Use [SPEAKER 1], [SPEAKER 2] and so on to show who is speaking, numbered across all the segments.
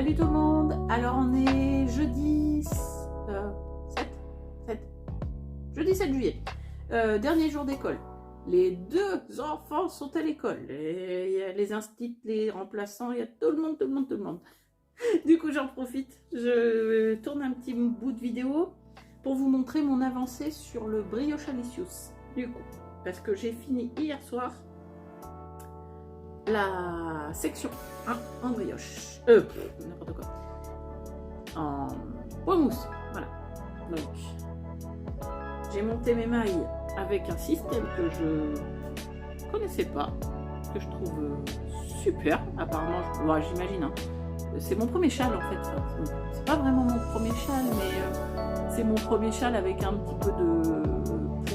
[SPEAKER 1] Salut tout le monde. Alors on est jeudi 7 juillet, dernier jour d'école. Les deux enfants sont à l'école. Il y a les instits, les remplaçants, il y a tout le monde. Du coup j'en profite, je tourne un petit bout de vidéo pour vous montrer mon avancée sur le brioche Alicius. Du coup, parce que j'ai fini hier soir la section 1 en brioche. N'importe quoi. En poids mousse. Voilà. Donc, j'ai monté mes mailles avec un système que je connaissais pas, que je trouve super. Apparemment, j'imagine. Hein. C'est mon premier châle en fait. C'est pas vraiment mon premier châle, mais c'est mon premier châle avec un petit peu de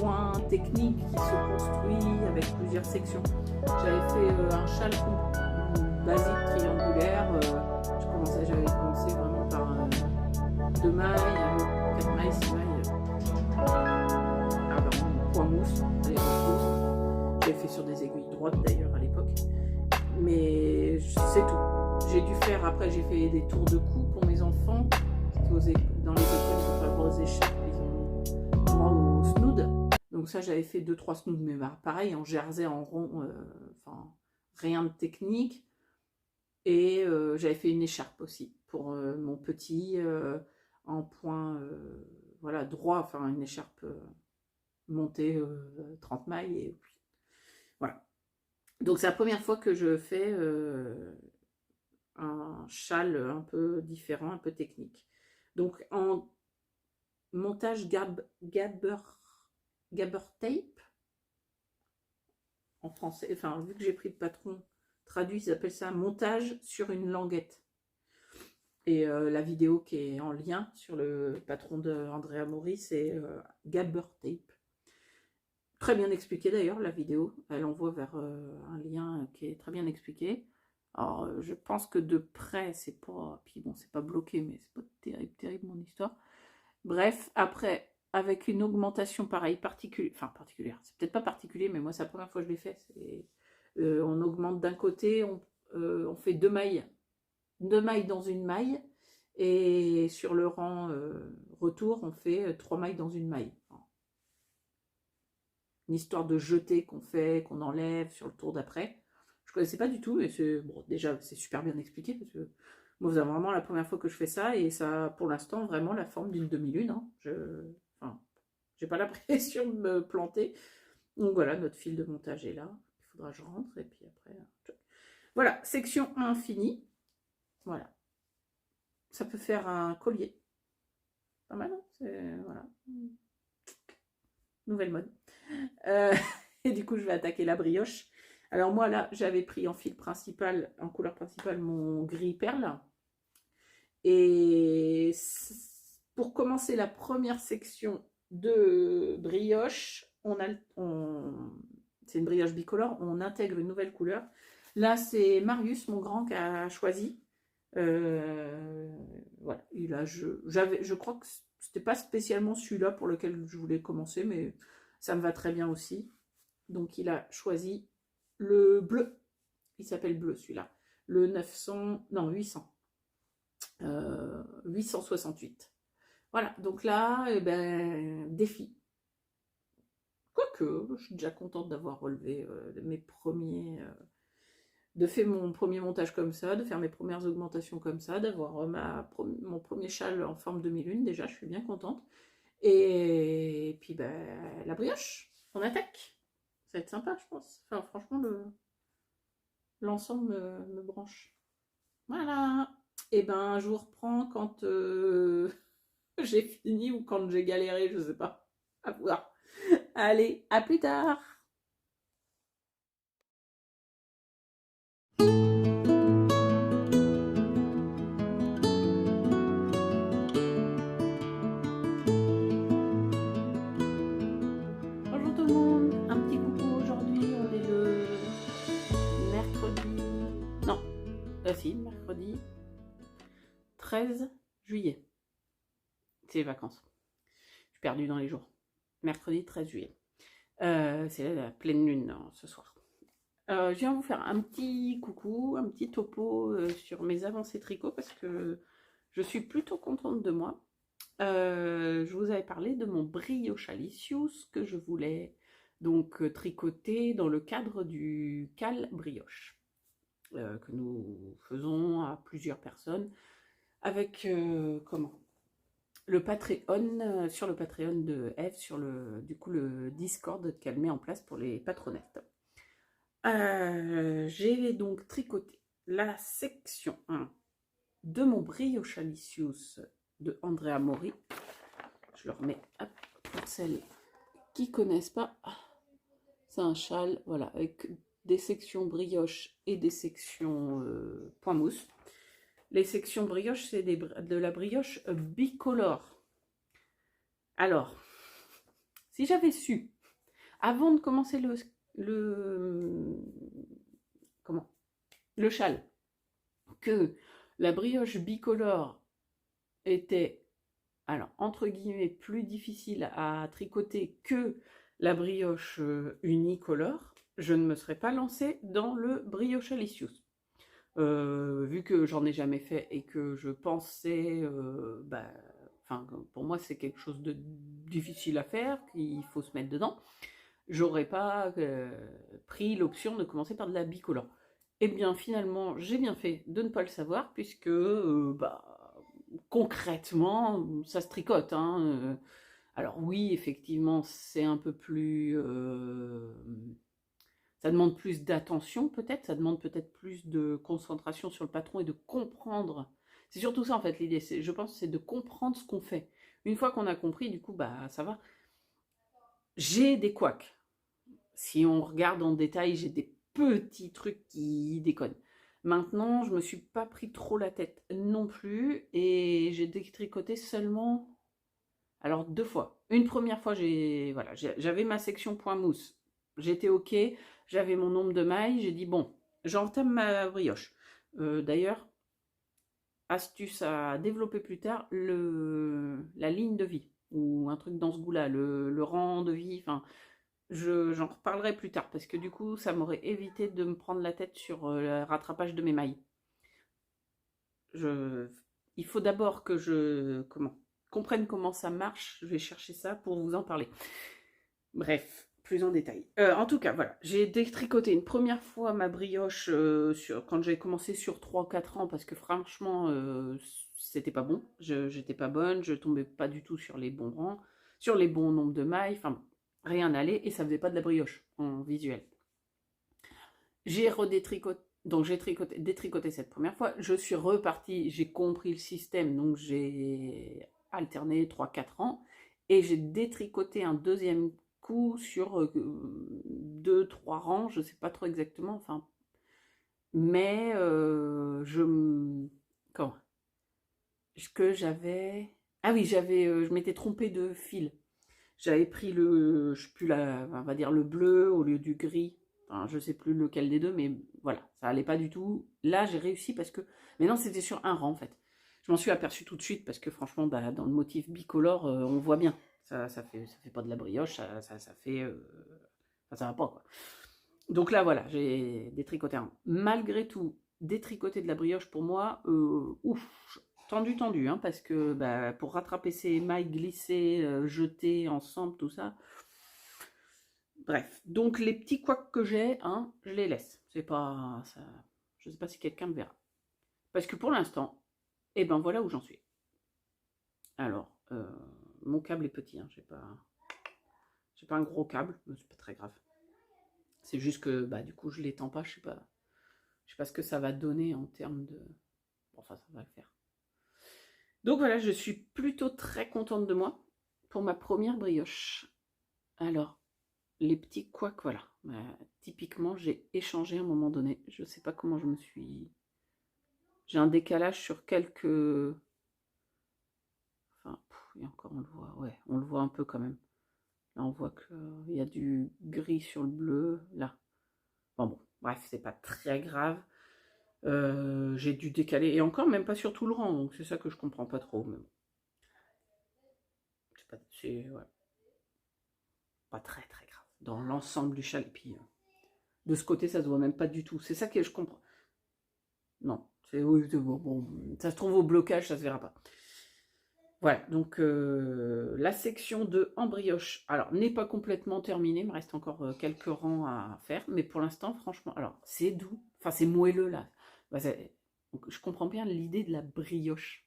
[SPEAKER 1] points techniques qui se construit avec plusieurs sections. J'avais fait un châle basique triangulaire. J'avais commencé vraiment par 2 mailles, 4 mailles, 6 mailles. Point mousse. J'avais fait sur des aiguilles droites d'ailleurs à l'époque. Mais c'est tout. J'ai dû faire, après j'ai fait des tours de cou pour mes enfants. Dans les écoles, ils ont pas le droit aux écharpes, ils ont droit au snood. Donc ça j'avais fait 2-3 snoods, mais pareil en jersey, en rond, rien de technique. Et j'avais fait une écharpe aussi pour mon petit en point voilà, droit, enfin une écharpe montée 30 mailles. Et voilà. Donc c'est la première fois que je fais un châle un peu différent, un peu technique. Donc en montage gabber tape, en français, enfin vu que j'ai pris le patron traduit, ils appellent ça montage sur une languette. Et la vidéo qui est en lien sur le patron de Andrea Mori, c'est gabber tape. Très bien expliqué d'ailleurs la vidéo, elle envoie vers un lien qui est très bien expliqué. Alors je pense que de près c'est pas, puis bon c'est pas bloqué, mais c'est pas terrible mon histoire. Bref, après avec une augmentation pareille particulière, c'est peut-être pas particulier, mais moi c'est la première fois que je l'ai fait. On augmente d'un côté, on fait 2 mailles dans une maille, et sur le rang retour on fait 3 mailles dans une maille. Une histoire de jeté qu'on enlève sur le tour d'après. Je connaissais pas du tout, et bon, déjà c'est super bien expliqué, parce que moi c'est vraiment la première fois que je fais ça, et ça a pour l'instant vraiment la forme d'une demi-lune. Hein. J'ai pas l'impression de me planter. Donc voilà, notre fil de montage est là. Il faudra que je rentre, et puis après... Voilà, section 1 finie. Voilà. Ça peut faire un collier. Pas mal, hein. Voilà. Nouvelle mode. Et du coup, je vais attaquer la brioche. Alors moi, là, j'avais pris en fil principal, en couleur principale, mon gris perle. Et pour commencer la première section de brioche, c'est une brioche bicolore, on intègre une nouvelle couleur. Là, c'est Marius, mon grand, qui a choisi. Voilà, je crois que c'était pas spécialement celui-là pour lequel je voulais commencer, mais ça me va très bien aussi. Donc il a choisi le bleu, il s'appelle bleu celui-là, le 868. Voilà, donc là, défi. Quoique, je suis déjà contente d'avoir relevé mes premiers... de faire mon premier montage comme ça, de faire mes premières augmentations comme ça, d'avoir mon premier châle en forme demi-lune, déjà, je suis bien contente. Et puis, la brioche, on attaque. Ça va être sympa, je pense. Enfin, franchement, l'ensemble me branche. Voilà. Et je vous reprends quand j'ai fini, ou quand j'ai galéré, je sais pas. À voir. Allez, à plus tard. Bonjour tout le monde, un petit coucou aujourd'hui, on est le mercredi, non, si, mercredi 13 juillet, c'est les vacances, je suis perdue dans les jours, mercredi 13 juillet, c'est la pleine lune ce soir. Je viens vous faire un petit coucou, un petit topo sur mes avancées tricot parce que je suis plutôt contente de moi. Je vous avais parlé de mon brioche Alicious que je voulais donc tricoter dans le cadre du cal brioche que nous faisons à plusieurs personnes avec comment le Patreon, sur le Patreon de Eve, sur le Discord qu'elle met en place pour les patronettes. J'ai donc tricoté la section 1 de mon brioche Alicious de Andrea Mori. Je le remets pour celles qui connaissent pas. C'est un châle, voilà, avec des sections brioche et des sections point mousse. Les sections brioche, c'est de la brioche bicolore. Alors, si j'avais su, avant de commencer le châle, que la brioche bicolore était, alors entre guillemets, plus difficile à tricoter que la brioche unicolore, je ne me serais pas lancée dans le brioche Alicious. Vu que j'en ai jamais fait et que je pensais, pour moi c'est quelque chose de difficile à faire, qu'il faut se mettre dedans, j'aurais pas pris l'option de commencer par de la bicolore. Eh bien finalement j'ai bien fait de ne pas le savoir puisque concrètement ça se tricote, hein. Alors oui effectivement c'est un peu plus ça demande plus d'attention peut-être, ça demande peut-être plus de concentration sur le patron et de comprendre. C'est surtout ça en fait l'idée, je pense c'est de comprendre ce qu'on fait. Une fois qu'on a compris, du coup, ça va. J'ai des couacs. Si on regarde en détail, j'ai des petits trucs qui déconnent. Maintenant, je me suis pas pris trop la tête non plus et j'ai détricoté seulement, alors 2 fois. Une première fois, j'avais ma section point mousse. J'étais ok, j'avais mon nombre de mailles, j'ai dit bon, j'entame ma brioche. D'ailleurs, astuce à développer plus tard, la ligne de vie, ou un truc dans ce goût-là, le rang de vie, enfin, j'en reparlerai plus tard, parce que du coup, ça m'aurait évité de me prendre la tête sur le rattrapage de mes mailles. Il faut d'abord que je comprenne comment ça marche, je vais chercher ça pour vous en parler. Bref, plus en détail. En tout cas, voilà, j'ai détricoté une première fois ma brioche quand j'ai commencé sur 3-4 ans, parce que franchement, c'était pas bon. J'étais pas bonne, je tombais pas du tout sur les bons rangs, sur les bons nombres de mailles, enfin, rien n'allait, et ça faisait pas de la brioche en visuel. J'ai redétricoté, donc j'ai détricoté cette première fois, je suis repartie, j'ai compris le système, donc j'ai alterné 3-4 ans, et j'ai détricoté un deuxième coup sur 2-3 rangs, je sais pas trop exactement, enfin, mais ce que j'avais, ah oui, je m'étais trompée de fil, j'avais pris je sais plus on va dire le bleu au lieu du gris. Enfin, je sais plus lequel des deux, mais voilà, ça allait pas du tout. Là, j'ai réussi parce que, mais non, c'était sur un rang en fait. Je m'en suis aperçu tout de suite parce que franchement, dans le motif bicolore, on voit bien. Ça fait pas de la brioche, ça fait, ça va pas quoi. Donc là, voilà, j'ai détricoté un. Malgré tout, détricoter de la brioche pour moi, ouf, tendu, hein, parce que pour rattraper ces mailles glissées, jetées ensemble, tout ça. Bref, donc les petits couacs que j'ai, hein, je les laisse. C'est pas ça. Je sais pas si quelqu'un me verra. Parce que pour l'instant, voilà où j'en suis. Alors, mon câble est petit, hein, j'ai pas un gros câble, mais c'est pas très grave. C'est juste que du coup je l'étends pas, je sais pas ce que ça va donner en termes de. Bon, enfin, ça va le faire. Donc voilà, je suis plutôt très contente de moi pour ma première brioche. Alors, les petits couacs, voilà. Typiquement, j'ai échangé à un moment donné. Je sais pas comment je me suis. J'ai un décalage sur quelques. Enfin, et encore on le voit, ouais, on le voit un peu quand même. Là, on voit qu'il y a du gris sur le bleu, là. Bon, bref, c'est pas très grave. J'ai dû décaler, et encore même pas sur tout le rang, donc c'est ça que je comprends pas trop, mais bon. C'est pas très très grave dans l'ensemble du châle, et puis De ce côté, ça se voit même pas du tout. C'est ça que je comprends. Non, c'est oui, bon, ça se trouve au blocage, ça se verra pas. Voilà, donc la section 2 en brioche, alors n'est pas complètement terminée, il me reste encore quelques rangs à faire, mais pour l'instant, franchement, alors c'est doux, enfin c'est moelleux là. Bah, donc, je comprends bien l'idée de la brioche.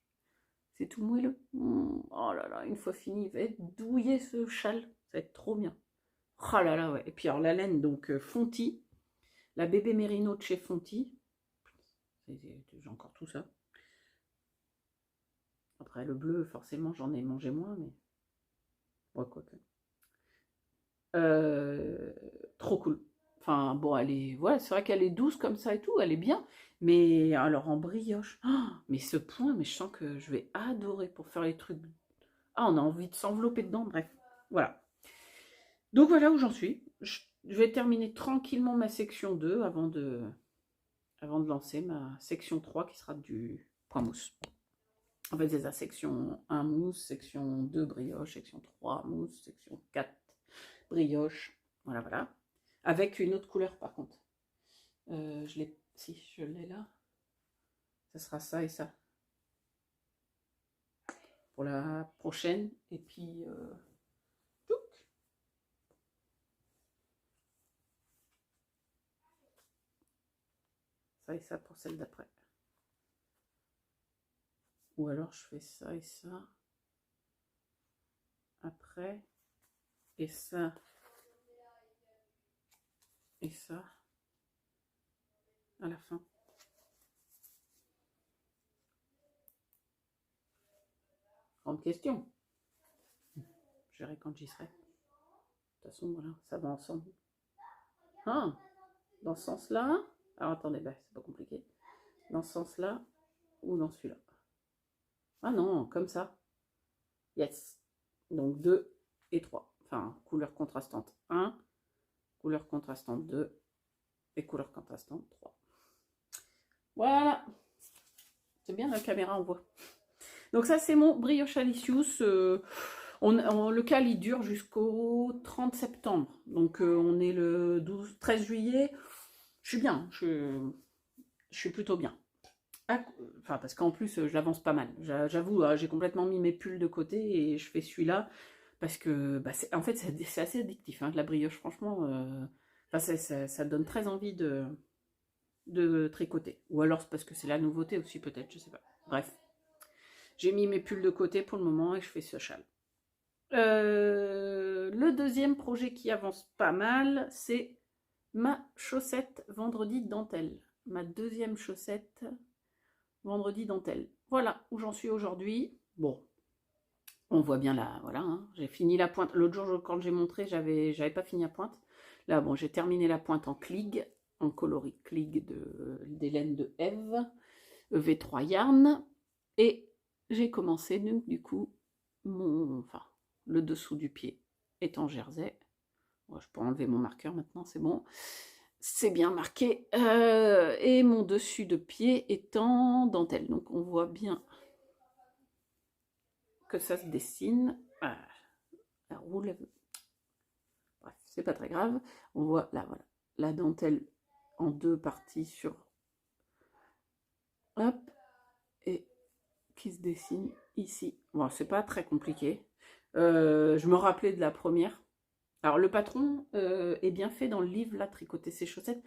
[SPEAKER 1] C'est tout moelleux. Oh là là, une fois fini, il va être douillé ce châle, ça va être trop bien. Oh là là, ouais. Et puis alors la laine, donc Fonty, la bébé Mérino de chez Fonty. J'ai encore tout ça. Après, le bleu, forcément, j'en ai mangé moins, mais... Ouais, quoi que. Trop cool. Enfin, bon, elle est... Ouais, c'est vrai qu'elle est douce comme ça et tout, elle est bien. Mais alors, en brioche... Oh, mais ce point, mais je sens que je vais adorer pour faire les trucs... Ah, on a envie de s'envelopper dedans, bref. Voilà. Donc, voilà où j'en suis. Je vais terminer tranquillement ma section 2 avant de lancer ma section 3 qui sera du point mousse. En fait, c'est ça, section 1 mousse, section 2 brioche, section 3 mousse, section 4 brioche. Voilà, voilà. Avec une autre couleur par contre. Si, je l'ai là. Ça sera ça et ça. Pour la prochaine. Et puis... ça et ça pour celle d'après. Ou alors je fais ça et ça. Après. Et ça. Et ça. À la fin. Grande question. Je verrai quand j'y serai. De toute façon, voilà, ça va ensemble. Ah, dans ce sens-là. Alors attendez, bah, c'est pas compliqué. Dans ce sens-là ou dans celui-là. Ah non, comme ça. Yes. Donc 2 et 3. Enfin, couleur contrastante 1, couleur contrastante 2 et couleur contrastante 3. Voilà. C'est bien, la caméra, on voit. Donc ça, c'est mon brioche Alicius. Le cal, il dure jusqu'au 30 septembre. Donc on est le 13 juillet. Je suis bien. Je suis plutôt bien. Enfin, parce qu'en plus, je l'avance pas mal. J'avoue, j'ai complètement mis mes pulls de côté et je fais celui-là. Parce que, bah, en fait, c'est assez addictif, hein, de la brioche, franchement. Ça donne très envie de tricoter. Ou alors c'est parce que c'est la nouveauté aussi, peut-être, je sais pas. Bref. J'ai mis mes pulls de côté pour le moment et je fais ce châle. Le deuxième projet qui avance pas mal, c'est ma chaussette vendredi dentelle. Ma deuxième chaussette vendredi dentelle. Voilà où j'en suis aujourd'hui. Bon, on voit bien là, voilà, hein, j'ai fini la pointe. L'autre jour, quand j'ai montré, j'avais pas fini la pointe. Là, bon, j'ai terminé la pointe en Klig, en coloris Klig des laines de Eve, V3 Yarn. Et j'ai commencé, donc, du coup, le dessous du pied est en jersey. Bon, je peux enlever mon marqueur maintenant, c'est bon. C'est bien marqué. Et mon dessus de pied est en dentelle. Donc, on voit bien que ça se dessine. Elle roule. Bref, c'est pas très grave. On voit là, voilà, la dentelle en deux parties sur... Hop. Et qui se dessine ici. Bon, c'est pas très compliqué. Je me rappelais de la première. Alors, le patron est bien fait dans le livre, là, Tricoter ses chaussettes.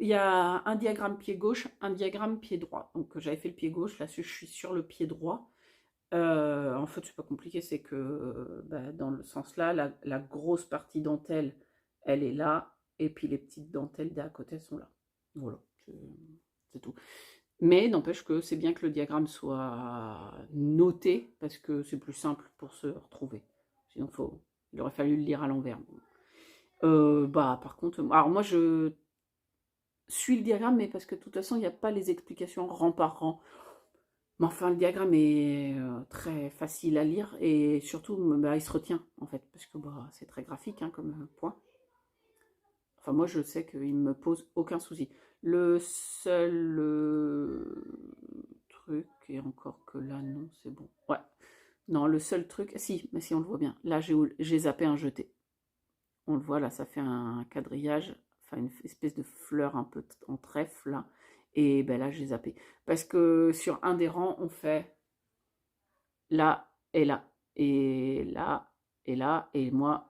[SPEAKER 1] Il y a un diagramme pied gauche, un diagramme pied droit. Donc, j'avais fait le pied gauche, là, je suis sur le pied droit. En fait, c'est pas compliqué, c'est que dans le sens là, la grosse partie dentelle, elle est là, et puis les petites dentelles d'à côté sont là. Voilà, c'est tout. Mais n'empêche que c'est bien que le diagramme soit noté, parce que c'est plus simple pour se retrouver. Sinon, il aurait fallu le lire à l'envers. Par contre, alors moi je suis le diagramme, mais parce que de toute façon, il n'y a pas les explications rang par rang. Mais enfin, le diagramme est très facile à lire et surtout, il se retient en fait, parce que c'est très graphique hein, comme point. Enfin, moi, je sais qu'il ne me pose aucun souci. Le seul truc, et encore que là, non, c'est bon. Ouais. Non, le seul truc, si, mais si on le voit bien. Là, j'ai zappé un jeté. On le voit, là, ça fait un quadrillage enfin une espèce de fleur un peu en trèfle là. Et ben là, j'ai zappé. Parce que sur un des rangs, on fait là et là, et là, et là, et moi,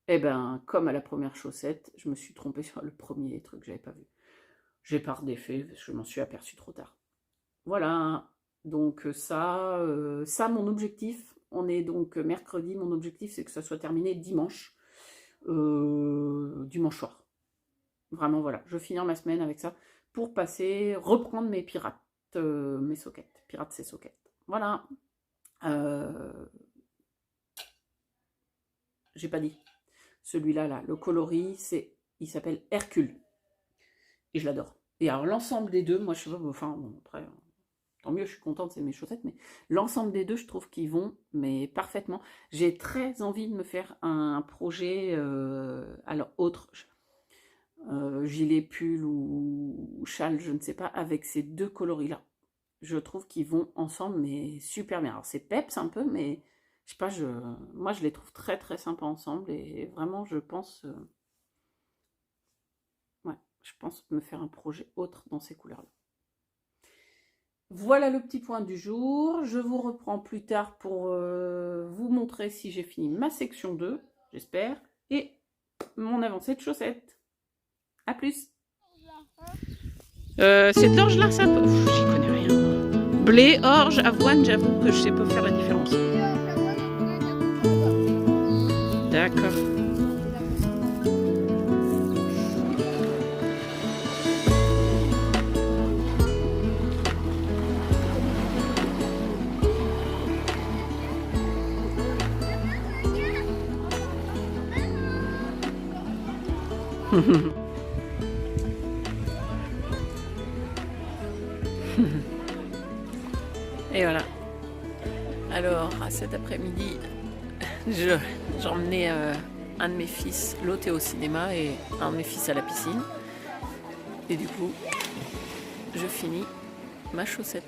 [SPEAKER 1] eh ben, comme à la première chaussette, je me suis trompée sur le premier truc que j'avais pas vu. J'ai pas redéfait, je m'en suis aperçue trop tard. Voilà, donc ça, mon objectif, on est donc mercredi, mon objectif c'est que ça soit terminé dimanche, dimanche soir. Vraiment, voilà, je finis ma semaine avec ça pour reprendre mes pirates, mes sockets, pirates c'est sockets. Voilà. J'ai pas dit. Celui-là, là, le coloris, il s'appelle Hercule. Et je l'adore. Et alors, l'ensemble des deux, moi, je sais pas, enfin, bon, après, tant mieux, je suis contente, c'est mes chaussettes, mais l'ensemble des deux, je trouve qu'ils vont, mais parfaitement. J'ai très envie de me faire un projet, alors, autre, gilet, pull ou châle, je ne sais pas, avec ces deux coloris-là. Je trouve qu'ils vont ensemble, mais super bien. Alors, c'est peps un peu, mais je sais pas, moi, je les trouve très, très sympas ensemble, et vraiment, je pense... ouais, je pense me faire un projet autre dans ces couleurs-là. Voilà le petit point du jour. Je vous reprends plus tard pour vous montrer si j'ai fini ma section 2, j'espère, et mon avancée de chaussettes. A plus. Cette orge-là, ça peut... J'y connais rien. Blé, orge, avoine, j'avoue que je sais pas faire la différence. D'accord. Et voilà. Alors, cet après-midi, j'emmenais un de mes fils, l'autre est au cinéma et un de mes fils à la piscine. Et du coup, je finis ma chaussette.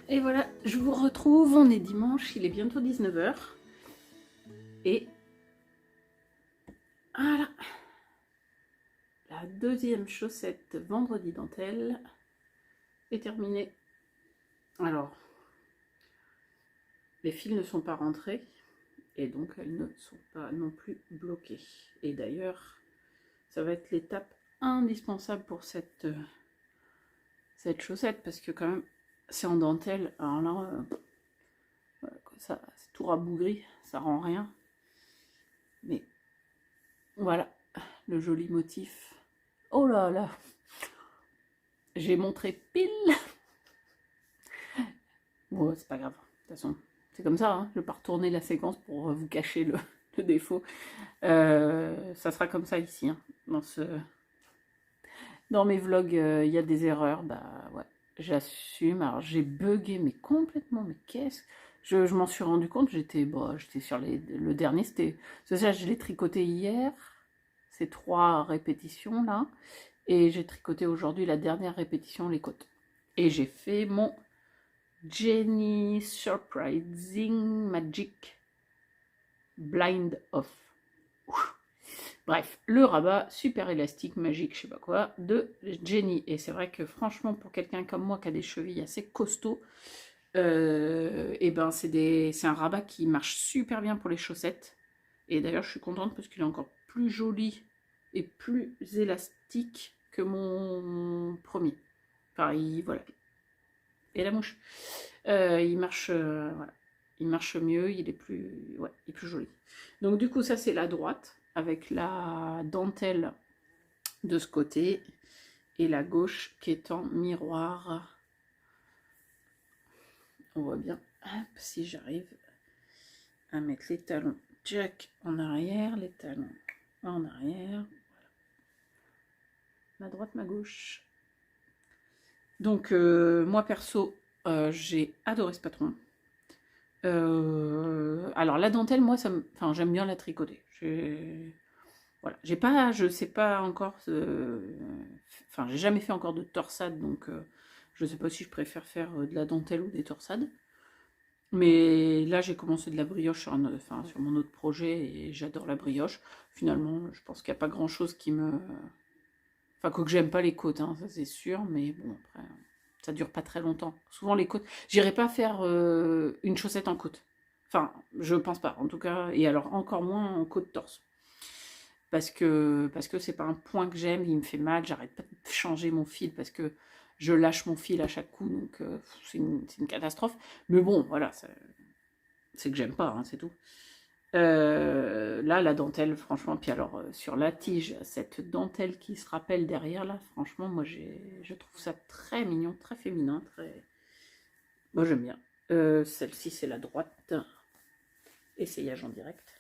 [SPEAKER 1] Et voilà, je vous retrouve, on est dimanche, il est bientôt 19h. Et voilà, la deuxième chaussette vendredi dentelle est terminée. Alors, les fils ne sont pas rentrés et donc elles ne sont pas non plus bloquées. Et d'ailleurs, ça va être l'étape indispensable pour cette chaussette parce que quand même, c'est en dentelle. Alors là, voilà, ça, c'est tout rabougri, ça rend rien. Mais voilà, le joli motif. Oh là là, j'ai montré pile. Bon, c'est pas grave, de toute façon, c'est comme ça, hein. Je vais pas retourner la séquence pour vous cacher le défaut. Ça sera comme ça ici, hein. Dans mes vlogs, il y a des erreurs, bah ouais, j'assume. Alors j'ai bugué, mais complètement, mais qu'est-ce... Je m'en suis rendu compte, j'étais sur le dernier, c'était... Ça, je l'ai tricoté hier, ces 3 répétitions là, et j'ai tricoté aujourd'hui la dernière répétition, les côtes. Et j'ai fait mon Jenny Surprising Magic Blind Off. Bref, le rabat super élastique, magique, je sais pas quoi, de Jenny. Et c'est vrai que franchement, pour quelqu'un comme moi qui a des chevilles assez costauds, et ben c'est un rabat qui marche super bien pour les chaussettes. Et d'ailleurs, je suis contente parce qu'il est encore plus joli et plus élastique que mon premier. Enfin, voilà. Et la mouche. Il marche, voilà. Il marche mieux, il est plus joli. Donc du coup, ça c'est la droite, avec la dentelle de ce côté, et la gauche qui est en miroir. On voit bien, hop, si j'arrive à mettre les talons jack en arrière, les talons en arrière, voilà. Ma droite, ma gauche. Donc moi perso, j'ai adoré ce patron. Alors la dentelle, moi, j'aime bien la tricoter. Voilà, je sais pas encore, j'ai jamais fait encore de torsade, donc je sais pas si je préfère faire de la dentelle ou des torsades. Mais là, j'ai commencé de la brioche sur, sur mon autre projet et j'adore la brioche. Finalement, je pense qu'il n'y a pas grand-chose qui me... Enfin, quoique j'aime pas les côtes, hein, ça c'est sûr, mais bon, après, ça dure pas très longtemps. Souvent, les côtes... J'irai pas faire une chaussette en côte. Enfin, je pense pas, en tout cas. Et alors, encore moins en côte torse. Parce que c'est pas un point que j'aime, il me fait mal, j'arrête pas de changer mon fil parce que je lâche mon fil à chaque coup, donc c'est une catastrophe. Mais bon, voilà, c'est que j'aime pas, hein, c'est tout. Là, la dentelle, franchement, puis alors sur la tige, cette dentelle qui se rappelle derrière, là, franchement, moi, je trouve ça très mignon, très féminin, très... Moi, j'aime bien. Celle-ci, c'est la droite. Essayage en direct.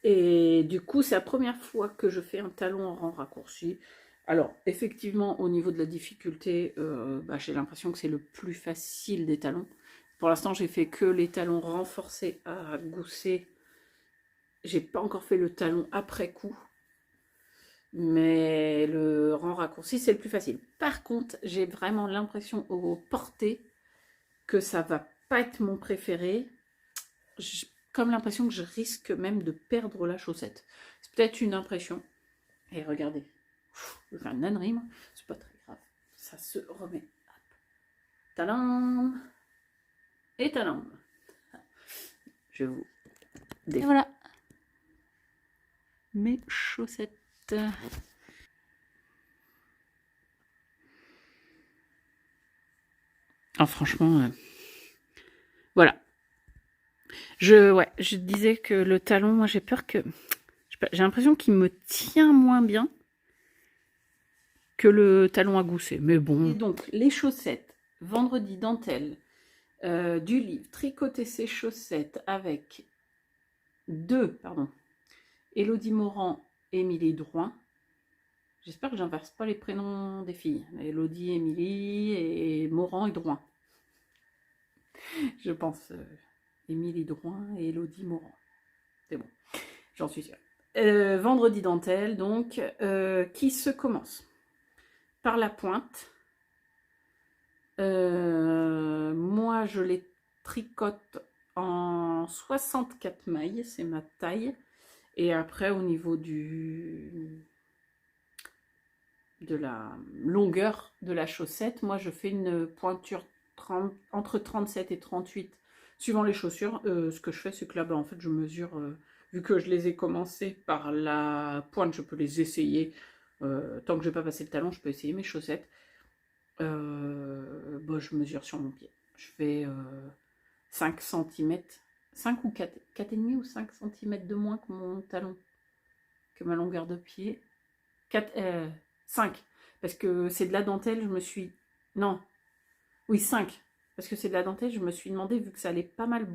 [SPEAKER 1] Et du coup, c'est la première fois que je fais un talon en rang raccourci. Alors, effectivement, au niveau de la difficulté, j'ai l'impression que c'est le plus facile des talons. Pour l'instant, j'ai fait que les talons renforcés à gousset. J'ai pas encore fait le talon après coup. Mais le rang raccourci, c'est le plus facile. Par contre, j'ai vraiment l'impression au porté que ça va pas être mon préféré. J'ai comme l'impression que je risque même de perdre la chaussette. C'est peut-être une impression. Et regardez, je fais un ânerie, moi. C'est pas très grave. Ça se remet. Tadam! Et tadam! Je vous défais. Et voilà. Mes chaussettes. Ah, franchement, voilà. Je disais que le talon, moi j'ai peur que... J'ai l'impression qu'il me tient moins bien que le talon à gousset. Mais bon. Et donc, les chaussettes, vendredi dentelle, du livre, tricoter ses chaussettes avec Élodie Morand, Émilie Drouin. J'espère que j'inverse pas les prénoms des filles. Élodie, Émilie et Morand et Drouin. Je pense Émilie Drouin et Élodie Morand. C'est bon, j'en suis sûre. Vendredi dentelle, donc, qui se commence par la pointe. Moi, je les tricote en 64 mailles, c'est ma taille. Et après, au niveau de la longueur de la chaussette, moi, je fais une pointure entre 37 et 38, suivant les chaussures. Ce que je fais, c'est que là, en fait, je mesure... vu que je les ai commencées par la pointe, je peux les essayer. Tant que je n'ai pas passé le talon, je peux essayer mes chaussettes. Je mesure sur mon pied. Je fais 5 cm, 5 ou 4,5 ou 5 cm de moins que mon talon, que ma longueur de pied. 5, parce que c'est de la dentelle, je me suis... Non, oui, 5. Parce que c'est de la dentelle, je me suis demandé, vu que ça allait pas mal...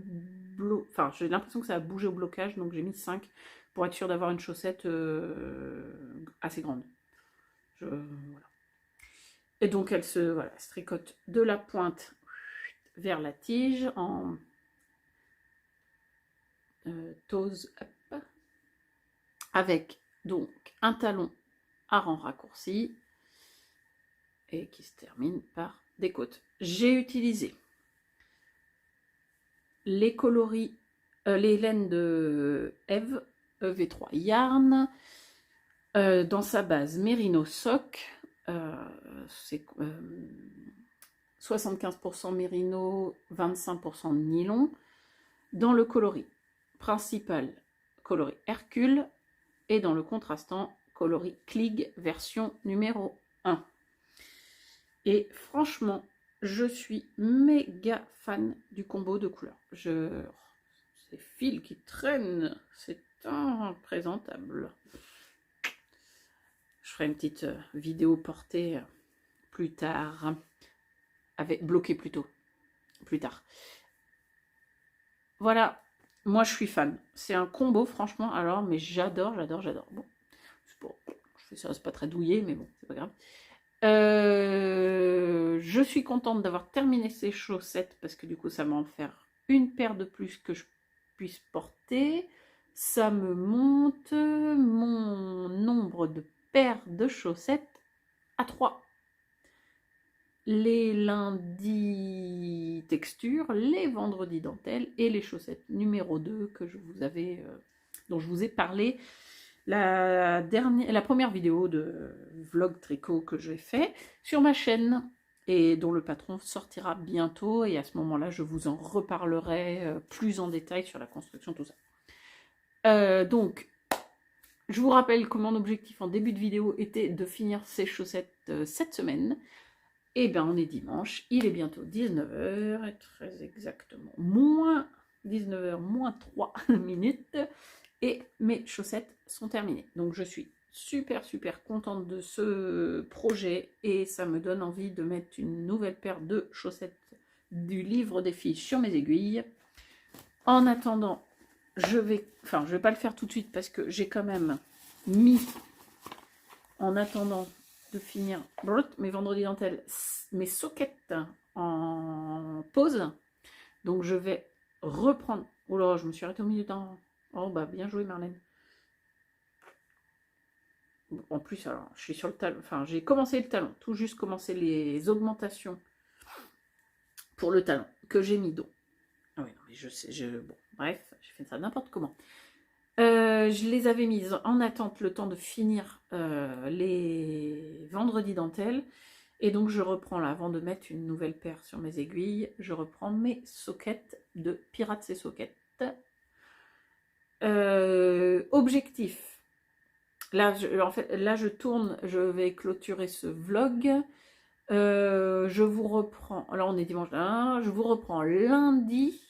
[SPEAKER 1] Enfin, j'ai l'impression que ça a bougé au blocage, donc j'ai mis 5 pour être sûr d'avoir une chaussette assez grande. Voilà. Et donc, elle se tricote de la pointe vers la tige en toes up, avec donc un talon à rang raccourci et qui se termine par des côtes. J'ai utilisé les coloris, les laines de Eve EV3 Yarn, dans sa base Merino Sock, c'est 75% Merino, 25% nylon. Dans le coloris principal, coloris Hercule, et dans le contrastant, coloris Klieg version numéro 1. Et franchement, je suis méga fan du combo de couleurs. Ces fils qui traînent, c'est imprésentable. Je ferai une petite vidéo portée plus tard, bloquée plutôt, plus tard. Voilà, moi je suis fan. C'est un combo, franchement, alors, mais j'adore. Bon, je fais ça, c'est pas très douillé, mais bon, c'est pas grave. Je suis contente d'avoir terminé ces chaussettes parce que du coup, ça va en faire une paire de plus que je puisse porter. Ça me monte mon nombre de paires de chaussettes à 3. les lundis texture, les vendredis dentelle et les chaussettes numéro 2 que je vous avais, dont je vous ai parlé la première vidéo de vlog tricot que j'ai fait sur ma chaîne et dont le patron sortira bientôt, et à ce moment-là je vous en reparlerai plus en détail sur la construction, tout ça. Donc je vous rappelle que mon objectif en début de vidéo était de finir ces chaussettes cette semaine. Et bien on est dimanche, il est bientôt 19 h, et très exactement, moins 19 h moins 3 minutes, et mes chaussettes sont terminées. Donc je suis super contente de ce projet, et ça me donne envie de mettre une nouvelle paire de chaussettes du livre des filles sur mes aiguilles. En attendant, je vais pas le faire tout de suite parce que j'ai quand même mis, en attendant de finir mes vendredis dentelle, mes soquettes en pause. Donc je vais reprendre. Oh là, je me suis arrêtée au milieu d'un. Oh bah bien joué Marlène. En plus, alors je suis sur le talon. Enfin, j'ai commencé le talon, tout juste commencé les augmentations pour le talon que j'ai mis dos. Ah oui, non, mais je sais, bon, bref, j'ai fait ça n'importe comment. Je les avais mises en attente le temps de finir les vendredis dentelle. Et donc je reprends là, avant de mettre une nouvelle paire sur mes aiguilles, je reprends mes soquettes de Pirates et Soquettes. Objectif. Là, je tourne, je vais clôturer ce vlog. Je vous reprends, alors on est dimanche, je vous reprends lundi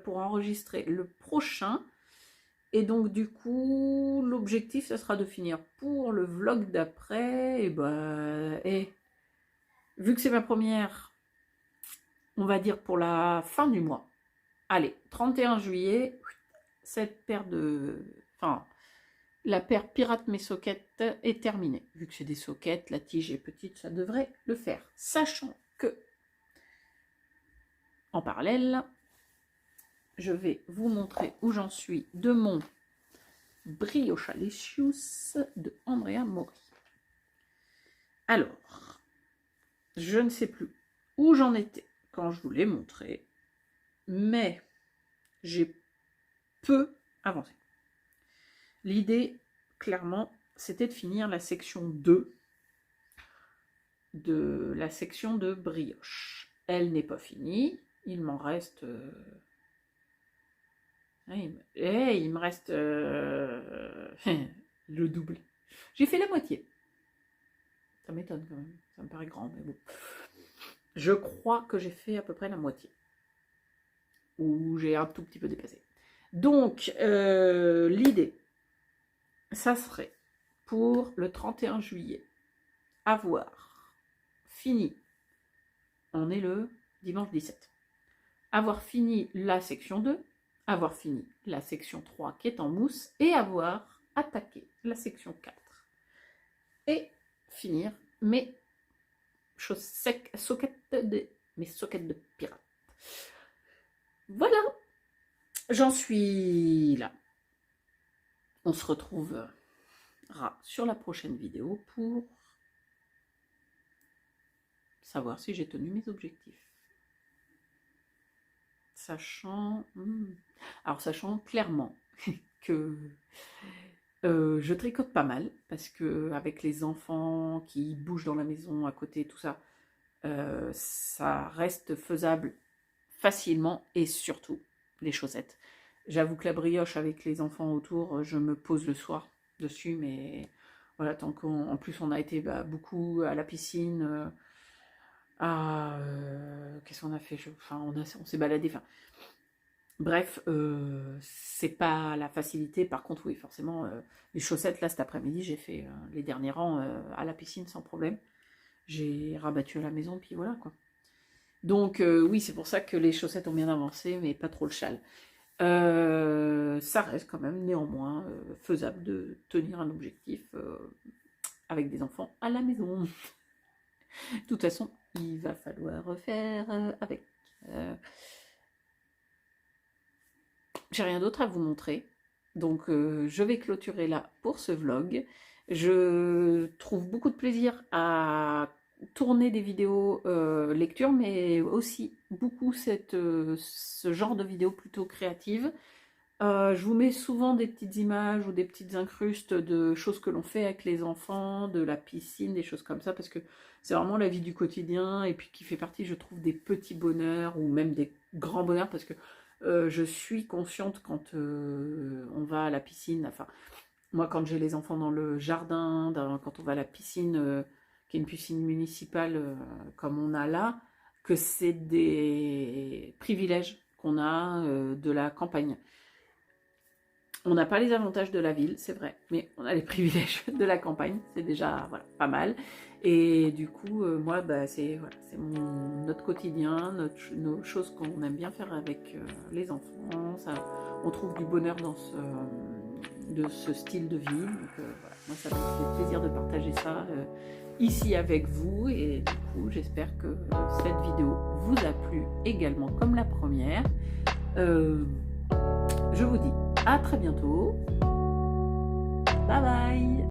[SPEAKER 1] pour enregistrer le prochain. Et donc du coup, l'objectif, ça sera de finir pour le vlog d'après. Et vu que c'est ma première, on va dire pour la fin du mois. Allez, 31 juillet, cette paire de... Enfin, la paire Pirate mes soquettes est terminée. Vu que c'est des soquettes, la tige est petite, ça devrait le faire. Sachant que, en parallèle, je vais vous montrer où j'en suis de mon Briochalicious de Andrea Mori. Alors, je ne sais plus où j'en étais quand je vous l'ai montré, mais j'ai peu avancé. L'idée, clairement, c'était de finir la section 2 de la section de brioche. Elle n'est pas finie, il m'en reste... il me reste le double. J'ai fait la moitié. Ça m'étonne quand même, ça me paraît grand, mais bon. Je crois que j'ai fait à peu près la moitié. Ou j'ai un tout petit peu dépassé. Donc, l'idée, ça serait pour le 31 juillet, avoir fini, on est le dimanche 17, avoir fini la section 2, avoir fini la section 3 qui est en mousse, et avoir attaqué la section 4. Et finir mes soquettes de pirate. Voilà, j'en suis là. On se retrouvera sur la prochaine vidéo pour savoir si j'ai tenu mes objectifs. Sachant clairement que je tricote pas mal, parce que avec les enfants qui bougent dans la maison à côté, tout ça, ça reste faisable facilement, et surtout les chaussettes. J'avoue que la brioche avec les enfants autour, je me pose le soir dessus, mais voilà, tant qu'en plus on a été beaucoup à la piscine, qu'est-ce qu'on a fait, on s'est baladé, bref, c'est pas la facilité. Par contre, oui, forcément, les chaussettes, là, cet après-midi, j'ai fait les derniers rangs à la piscine sans problème. J'ai rabattu à la maison, puis voilà, quoi. Donc, oui, c'est pour ça que les chaussettes ont bien avancé, mais pas trop le châle. Ça reste quand même, néanmoins, faisable de tenir un objectif avec des enfants à la maison. De toute façon, il va falloir faire avec... J'ai rien d'autre à vous montrer, donc je vais clôturer là pour ce vlog. Je trouve beaucoup de plaisir à tourner des vidéos lecture, mais aussi beaucoup ce genre de vidéos plutôt créatives. Je vous mets souvent des petites images ou des petites incrustes de choses que l'on fait avec les enfants, de la piscine, des choses comme ça, parce que c'est vraiment la vie du quotidien et puis qui fait partie, je trouve, des petits bonheurs ou même des grands bonheurs, parce que je suis consciente quand on va à la piscine, enfin, moi quand j'ai les enfants dans le jardin, quand on va à la piscine, qui est une piscine municipale comme on a là, que c'est des privilèges qu'on a de la campagne. On n'a pas les avantages de la ville, c'est vrai, mais on a les privilèges de la campagne, c'est déjà voilà, pas mal. Et du coup, moi, bah, c'est voilà, notre quotidien, nos choses qu'on aime bien faire avec les enfants. Ça, on trouve du bonheur dans ce style de vie. Donc, voilà, moi, ça me fait plaisir de partager ça ici avec vous. Et du coup, j'espère que cette vidéo vous a plu également comme la première. Je vous dis à très bientôt. Bye bye.